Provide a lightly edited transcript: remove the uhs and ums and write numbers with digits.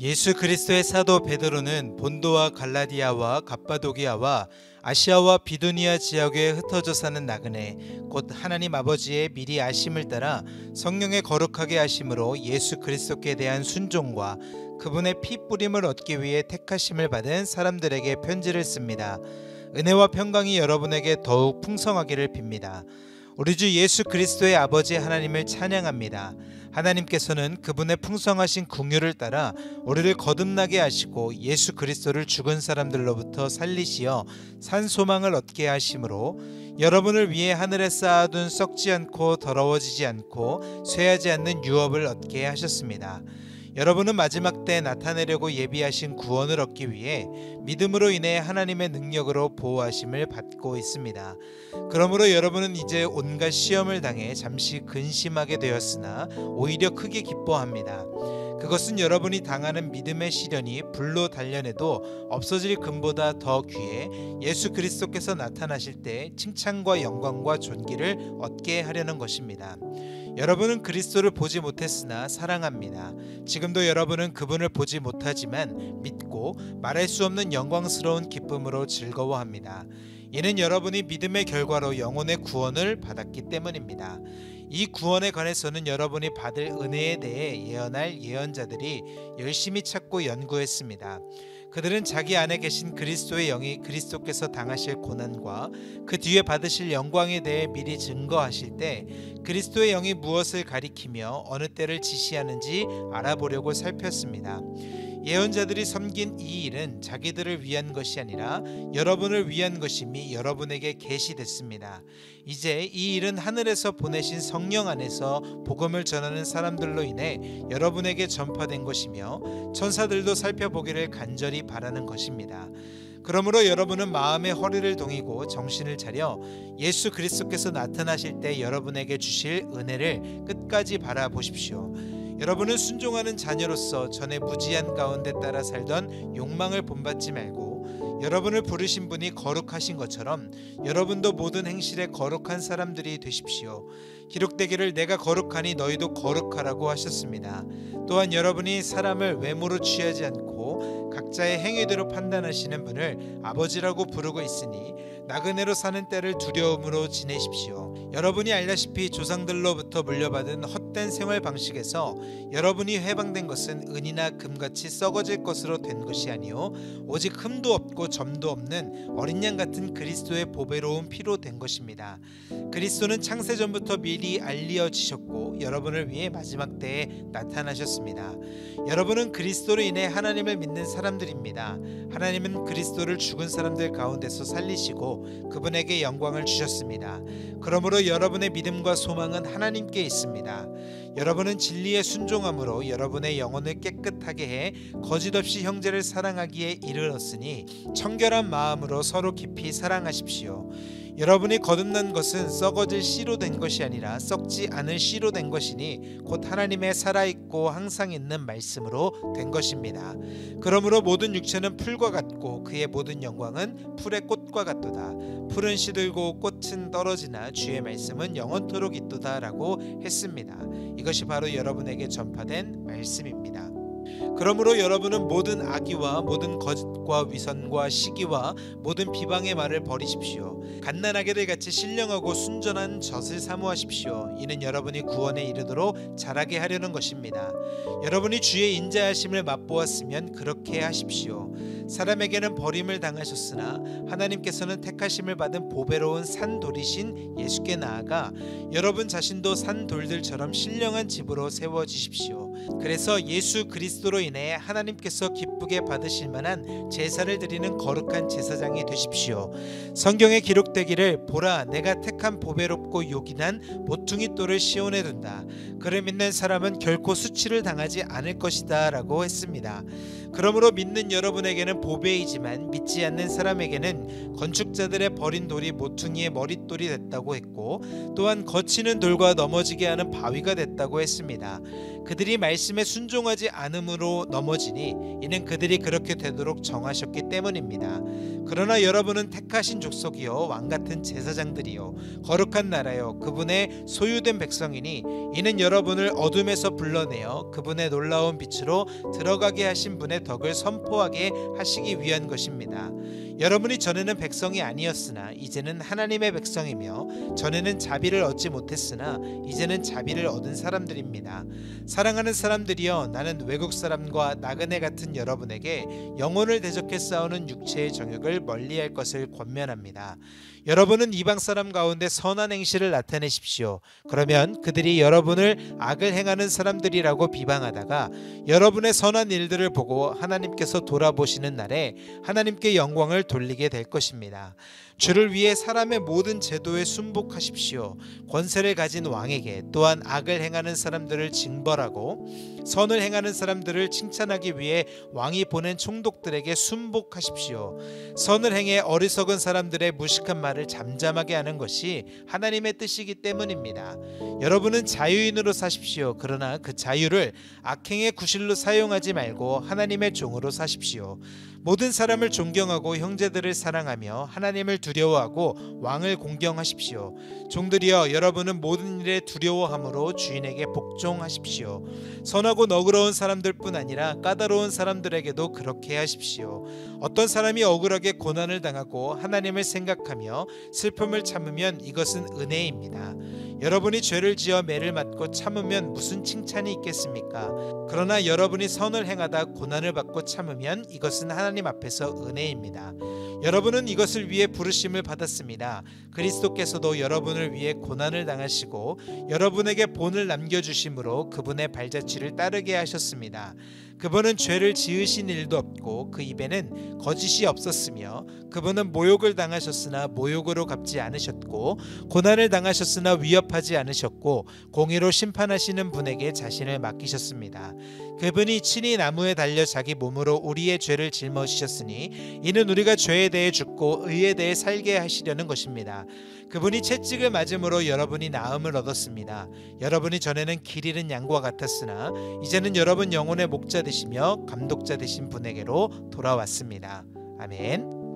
예수 그리스도의 사도 베드로는 본도와 갈라디아와 갑바도기아와 아시아와 비두니아 지역에 흩어져 사는 나그네 곧 하나님 아버지의 미리 아심을 따라 성령의 거룩하게 하심으로 예수 그리스도께 대한 순종과 그분의 피 뿌림을 얻기 위해 택하심을 받은 사람들에게 편지를 씁니다. 은혜와 평강이 여러분에게 더욱 풍성하기를 빕니다. 우리 주 예수 그리스도의 아버지 하나님을 찬양합니다. 하나님께서는 그분의 풍성하신 긍휼을 따라 우리를 거듭나게 하시고 예수 그리스도를 죽은 사람들로부터 살리시어 산 소망을 얻게 하심으로 여러분을 위해 하늘에 쌓아둔 썩지 않고 더러워지지 않고 쇠하지 않는 유업을 얻게 하셨습니다. 여러분은 마지막 때 나타내려고 예비하신 구원을 얻기 위해 믿음으로 인해 하나님의 능력으로 보호하심을 받고 있습니다. 그러므로 여러분은 이제 온갖 시험을 당해 잠시 근심하게 되었으나 오히려 크게 기뻐합니다. 그것은 여러분이 당하는 믿음의 시련이 불로 단련해도 없어질 금보다 더 귀해 예수 그리스도께서 나타나실 때 칭찬과 영광과 존귀를 얻게 하려는 것입니다. 여러분은 그리스도를 보지 못했으나 사랑합니다. 지금도 여러분은 그분을 보지 못하지만 믿고 말할 수 없는 영광스러운 기쁨으로 즐거워합니다. 이는 여러분이 믿음의 결과로 영혼의 구원을 받았기 때문입니다. 이 구원에 관해서는 여러분이 받을 은혜에 대해 예언할 예언자들이 열심히 찾고 연구했습니다. 그들은 자기 안에 계신 그리스도의 영이 그리스도께서 당하실 고난과 그 뒤에 받으실 영광에 대해 미리 증거하실 때 그리스도의 영이 무엇을 가리키며 어느 때를 지시하는지 알아보려고 살폈습니다. 예언자들이 섬긴 이 일은 자기들을 위한 것이 아니라 여러분을 위한 것임이 여러분에게 계시됐습니다. 이제 이 일은 하늘에서 보내신 성령 안에서 복음을 전하는 사람들로 인해 여러분에게 전파된 것이며 천사들도 살펴보기를 간절히 바라는 것입니다. 그러므로 여러분은 마음의 허리를 동이고 정신을 차려 예수 그리스도께서 나타나실 때 여러분에게 주실 은혜를 끝까지 바라보십시오. 여러분은 순종하는 자녀로서 전에 무지한 가운데 따라 살던 욕망을 본받지 말고 여러분을 부르신 분이 거룩하신 것처럼 여러분도 모든 행실에 거룩한 사람들이 되십시오. 기록되기를 내가 거룩하니 너희도 거룩하라고 하셨습니다. 또한 여러분이 사람을 외모로 취하지 않고 각자의 행위대로 판단하시는 분을 아버지라고 부르고 있으니 나그네로 사는 때를 두려움으로 지내십시오. 여러분이 알다시피 조상들로부터 물려받은 헛된 생활 방식에서 여러분이 해방된 것은 은이나 금같이 썩어질 것으로 된 것이 아니요 오직 흠도 없고 점도 없는 어린 양 같은 그리스도의 보배로운 피로 된 것입니다. 그리스도는 창세 전부터 미리 알려지셨고 여러분을 위해 마지막 때에 나타나셨습니다. 여러분은 그리스도로 인해 하나님을 믿는 사람들입니다. 하나님은 그리스도를 죽은 사람들 가운데서 살리시고 그분에게 영광을 주셨습니다. 그러므로 여러분의 믿음과 소망은 하나님께 있습니다. 여러분은 진리에 순종함으로 여러분의 영혼을 깨끗하게 해 거짓 없이 형제를 사랑하기에 이르렀으니 청결한 마음으로 서로 깊이 사랑하십시오. 여러분이 거듭난 것은 썩어질 씨로 된 것이 아니라 썩지 않을 씨로 된 것이니 곧 하나님의 살아있고 항상 있는 말씀으로 된 것입니다. 그러므로 모든 육체는 풀과 같고 그의 모든 영광은 풀의 꽃과 같도다. 풀은 시들고 꽃은 떨어지나 주의 말씀은 영원토록 있도다 라고 했습니다. 이것이 바로 여러분에게 전파된 말씀입니다. 그러므로 여러분은 모든 악의와 모든 거짓과 위선과 시기와 모든 비방의 말을 버리십시오. 갓난아기들 같이 신령하고 순전한 젖을 사모하십시오. 이는 여러분이 구원에 이르도록 자라게 하려는 것입니다. 여러분이 주의 인자하심을 맛보았으면 그렇게 하십시오. 사람에게는 버림을 당하셨으나 하나님께서는 택하심을 받은 보배로운 산돌이신 예수께 나아가 여러분 자신도 산돌들처럼 신령한 집으로 세워지십시오. 그래서 예수 그리스도로 인해 하나님께서 기쁘게 받으실 만한 제사를 드리는 거룩한 제사장이 되십시오. 성경에 기록되기를 보라 내가 택한 보배롭고 요긴한 모퉁이 돌을 시온에 둔다. 그를 믿는 사람은 결코 수치를 당하지 않을 것이다 라고 했습니다. 그러므로 믿는 여러분에게는 보배이지만 믿지 않는 사람에게는 건축자들의 버린 돌이 모퉁이의 머릿돌이 됐다고 했고 또한 거치는 돌과 넘어지게 하는 바위가 됐다고 했습니다. 그들이 말씀에 순종하지 않음으로 넘어지니 이는 그들이 그렇게 되도록 정하셨기 때문입니다. 그러나 여러분은 택하신 족속이요 왕같은 제사장들이요 거룩한 나라요 그분의 소유된 백성이니 이는 여러분을 어둠에서 불러내어 그분의 놀라운 빛으로 들어가게 하신 분의 덕을 선포하게 하시기 위한 것입니다. 여러분이 전에는 백성이 아니었으나 이제는 하나님의 백성이며 전에는 자비를 얻지 못했으나 이제는 자비를 얻은 사람들입니다. 사랑하는 사람들이여, 나는 외국 사람과 나그네 같은 여러분에게 영혼을 대적해 싸우는 육체의 정욕을 멀리할 것을 권면합니다. 여러분은 이방 사람 가운데 선한 행실을 나타내십시오. 그러면 그들이 여러분을 악을 행하는 사람들이라고 비방하다가 여러분의 선한 일들을 보고 하나님께서 돌아보시는 날에 하나님께 영광을 돌리게 될 것입니다. 주를 위해 사람의 모든 제도에 순복하십시오. 권세를 가진 왕에게 또한 악을 행하는 사람들을 징벌하고 선을 행하는 사람들을 칭찬하기 위해 왕이 보낸 총독들에게 순복하십시오. 선을 행해 어리석은 사람들의 무식한 말을 잠잠하게 하는 것이 하나님의 뜻이기 때문입니다. 여러분은 자유인으로 사십시오. 그러나 그 자유를 악행의 구실로 사용하지 말고 하나님의 종으로 사십시오. 모든 사람을 존경하고 형제들을 사랑하며 하나님을 두려워하고 왕을 공경하십시오. 종들이여, 여러분은 모든 일에 두려워함으로 주인에게 복종하십시오. 선하고 너그러운 사람들뿐 아니라 까다로운 사람들에게도 그렇게 하십시오. 어떤 사람이 억울하게 고난을 당하고 하나님을 생각하며 슬픔을 참으면 이것은 은혜입니다. 여러분이 죄를 지어 매를 맞고 참으면 무슨 칭찬이 있겠습니까? 그러나 여러분이 선을 행하다 고난을 받고 참으면 이것은 하나님 앞에서 은혜입니다. 여러분은 이것을 위해 부르심을 받았습니다. 그리스도께서도 여러분을 위해 고난을 당하시고 여러분에게 본을 남겨주심으로 그분의 발자취를 따르게 하셨습니다. 그분은 죄를 지으신 일도 없고 그 입에는 거짓이 없었으며 그분은 모욕을 당하셨으나 모욕으로 갚지 않으셨고 고난을 당하셨으나 위협하지 않으셨고 공의로 심판하시는 분에게 자신을 맡기셨습니다. 그분이 친히 나무에 달려 자기 몸으로 우리의 죄를 짊어지셨으니 이는 우리가 죄에 대해 죽고 의에 대해 살게 하시려는 것입니다. 그분이 채찍을 맞음으로 여러분이 나음을 얻었습니다. 여러분이 전에는 길 잃은 양과 같았으나 이제는 여러분 영혼의 목자 되시며 감독자 되신 분에게로 돌아왔습니다. 아멘.